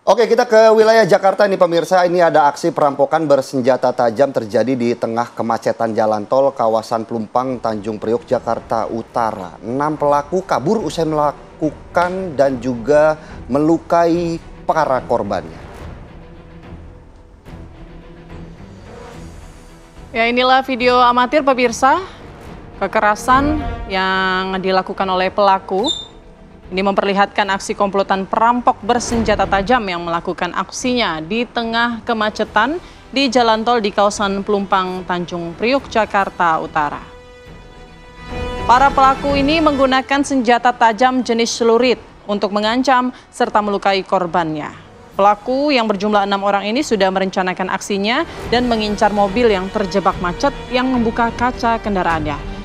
Oke, kita ke wilayah Jakarta nih pemirsa. Ini ada aksi perampokan bersenjata tajam terjadi di tengah kemacetan jalan tol kawasan Pelumpang, Tanjung Priok, Jakarta Utara. 6 pelaku kabur usai melakukan dan juga melukai para korbannya. Ya, inilah video amatir pemirsa. Kekerasan yang dilakukan oleh pelaku. Ini memperlihatkan aksi komplotan perampok bersenjata tajam yang melakukan aksinya di tengah kemacetan di jalan tol di kawasan Pelumpang, Tanjung Priok, Jakarta Utara. Para pelaku ini menggunakan senjata tajam jenis celurit untuk mengancam serta melukai korbannya. Pelaku yang berjumlah 6 orang ini sudah merencanakan aksinya dan mengincar mobil yang terjebak macet yang membuka kaca kendaraannya.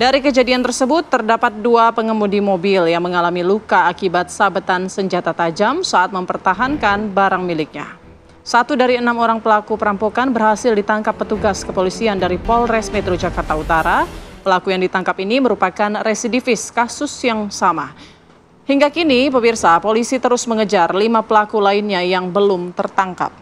Dari kejadian tersebut, terdapat 2 pengemudi mobil yang mengalami luka akibat sabetan senjata tajam saat mempertahankan barang miliknya. 1 dari 6 orang pelaku perampokan berhasil ditangkap petugas kepolisian dari Polres Metro Jakarta Utara. Pelaku yang ditangkap ini merupakan residivis kasus yang sama. Hingga kini, pemirsa, polisi terus mengejar 5 pelaku lainnya yang belum tertangkap.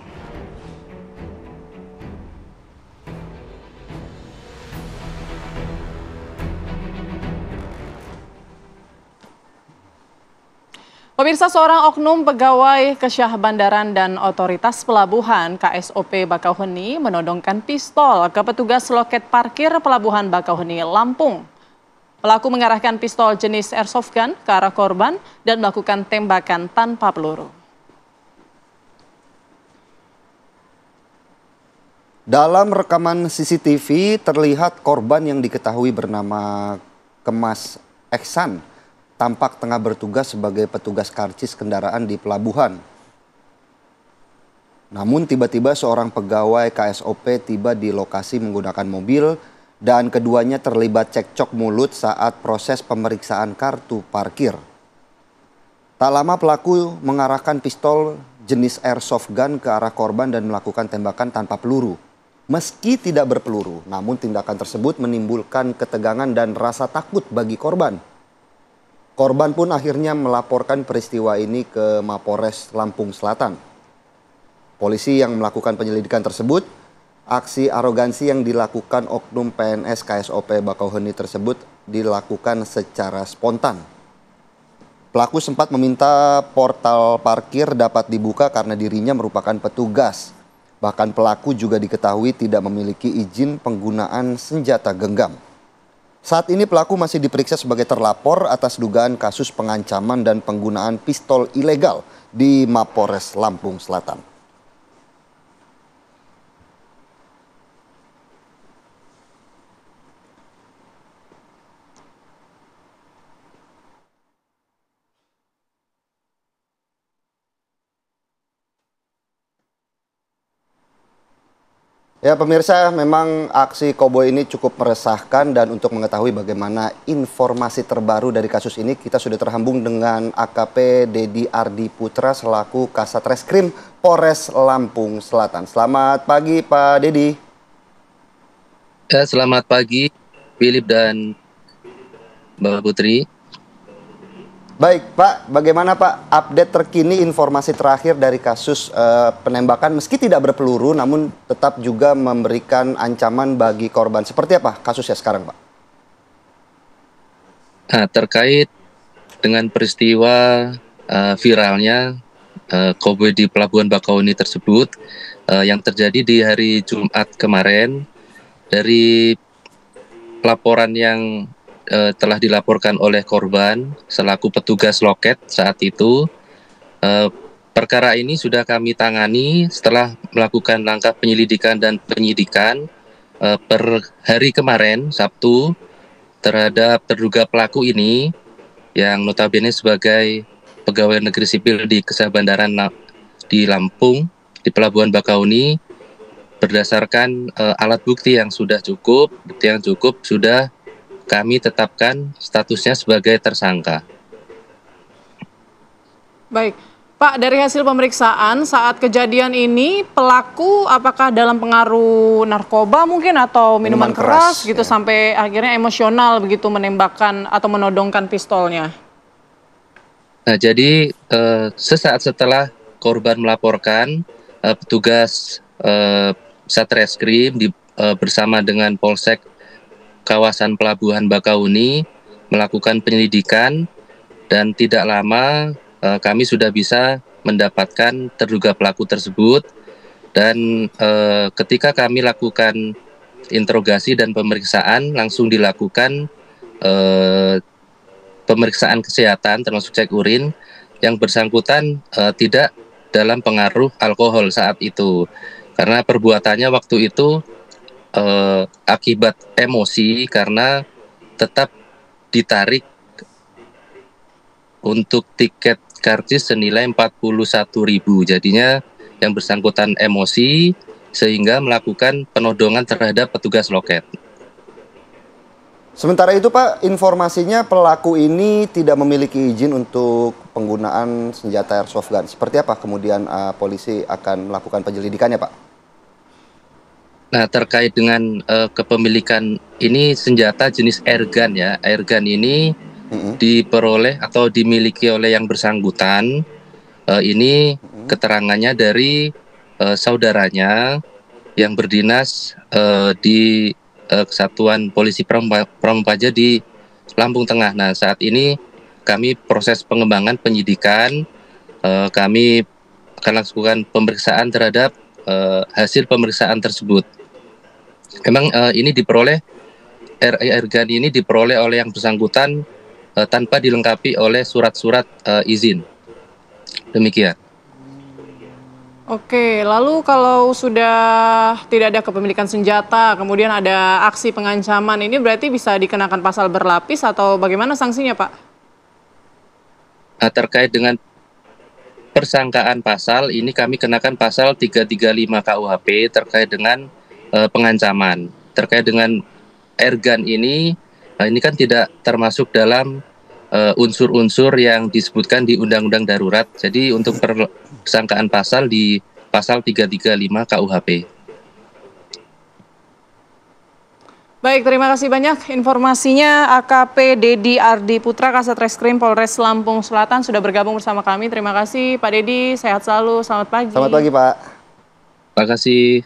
Pemirsa, seorang oknum pegawai Kesyah Bandaran dan Otoritas Pelabuhan KSOP Bakauheni menodongkan pistol ke petugas loket parkir Pelabuhan Bakauheni, Lampung. Pelaku mengarahkan pistol jenis airsoft gun ke arah korban dan melakukan tembakan tanpa peluru. Dalam rekaman CCTV terlihat korban yang diketahui bernama Kemas Eksan tampak tengah bertugas sebagai petugas karcis kendaraan di pelabuhan. Namun tiba-tiba seorang pegawai KSOP tiba di lokasi menggunakan mobil dan keduanya terlibat cekcok mulut saat proses pemeriksaan kartu parkir. Tak lama pelaku mengarahkan pistol jenis airsoft gun ke arah korban dan melakukan tembakan tanpa peluru. Meski tidak berpeluru, namun tindakan tersebut menimbulkan ketegangan dan rasa takut bagi korban. Korban pun akhirnya melaporkan peristiwa ini ke Mapores Lampung Selatan. Polisi yang melakukan penyelidikan tersebut, aksi arogansi yang dilakukan oknum PNS KSOP Bakauheni tersebut dilakukan secara spontan. Pelaku sempat meminta portal parkir dapat dibuka karena dirinya merupakan petugas. Bahkan pelaku juga diketahui tidak memiliki izin penggunaan senjata genggam. Saat ini pelaku masih diperiksa sebagai terlapor atas dugaan kasus pengancaman dan penggunaan pistol ilegal di Mapores Lampung Selatan. Ya pemirsa, memang aksi koboi ini cukup meresahkan dan untuk mengetahui bagaimana informasi terbaru dari kasus ini, kita sudah terhubung dengan AKP Dedi Ardi Putra selaku Kasat Reskrim Polres Lampung Selatan. Selamat pagi Pak Dedi. Selamat pagi, Philip dan Mbak Putri. Baik Pak, bagaimana Pak update terkini informasi terakhir dari kasus penembakan meski tidak berpeluru namun tetap juga memberikan ancaman bagi korban. Seperti apa kasusnya sekarang Pak? Terkait dengan peristiwa viralnya koboi di Pelabuhan Bakauheni tersebut yang terjadi di hari Jumat kemarin, dari laporan yang telah dilaporkan oleh korban selaku petugas loket saat itu, perkara ini sudah kami tangani setelah melakukan langkah penyelidikan dan penyidikan per hari kemarin Sabtu terhadap terduga pelaku ini yang notabene sebagai pegawai negeri sipil di Kesyah Bandaran di Lampung di Pelabuhan Bakauheni. Berdasarkan alat bukti yang sudah cukup, sudah kami tetapkan statusnya sebagai tersangka. Baik, Pak, dari hasil pemeriksaan saat kejadian ini pelaku apakah dalam pengaruh narkoba mungkin atau minuman keras gitu ya, sampai akhirnya emosional begitu menembakkan atau menodongkan pistolnya? Nah, jadi sesaat setelah korban melaporkan, petugas Satreskrim bersama dengan Polsek kawasan Pelabuhan Bakauni melakukan penyelidikan, dan tidak lama kami sudah bisa mendapatkan terduga pelaku tersebut. Dan ketika kami lakukan interogasi dan pemeriksaan, langsung dilakukan pemeriksaan kesehatan termasuk cek urin. Yang bersangkutan tidak dalam pengaruh alkohol saat itu, karena perbuatannya waktu itu akibat emosi karena tetap ditarik untuk tiket karcis senilai 41.000. Jadinya yang bersangkutan emosi sehingga melakukan penodongan terhadap petugas loket. Sementara itu Pak, informasinya pelaku ini tidak memiliki izin untuk penggunaan senjata airsoft gun. Seperti apa kemudian polisi akan melakukan penyelidikannya Pak? Nah, terkait dengan kepemilikan ini senjata jenis airgun ya. Airgun ini diperoleh atau dimiliki oleh yang bersangkutan. Ini keterangannya dari saudaranya yang berdinas di Kesatuan Polisi Pramupaja di Lampung Tengah. Nah, saat ini kami proses pengembangan penyidikan, kami akan lakukan pemeriksaan terhadap hasil pemeriksaan tersebut. Memang ini diperoleh, airgun ini diperoleh oleh yang bersangkutan tanpa dilengkapi oleh surat-surat izin. Demikian. Oke, lalu kalau sudah tidak ada kepemilikan senjata, kemudian ada aksi pengancaman, ini berarti bisa dikenakan pasal berlapis atau bagaimana sanksinya, Pak? Nah, terkait dengan persangkaan pasal, ini kami kenakan pasal 335 KUHP terkait dengan pengancaman. Terkait dengan airgun ini kan tidak termasuk dalam unsur-unsur yang disebutkan di Undang-Undang Darurat. Jadi untuk persangkaan pasal di pasal 335 KUHP. Baik, terima kasih banyak informasinya. AKP Dedi Ardi Putra, Kasat Reskrim Polres Lampung Selatan sudah bergabung bersama kami. Terima kasih Pak Dedi, sehat selalu, selamat pagi. Selamat pagi Pak. Terima kasih.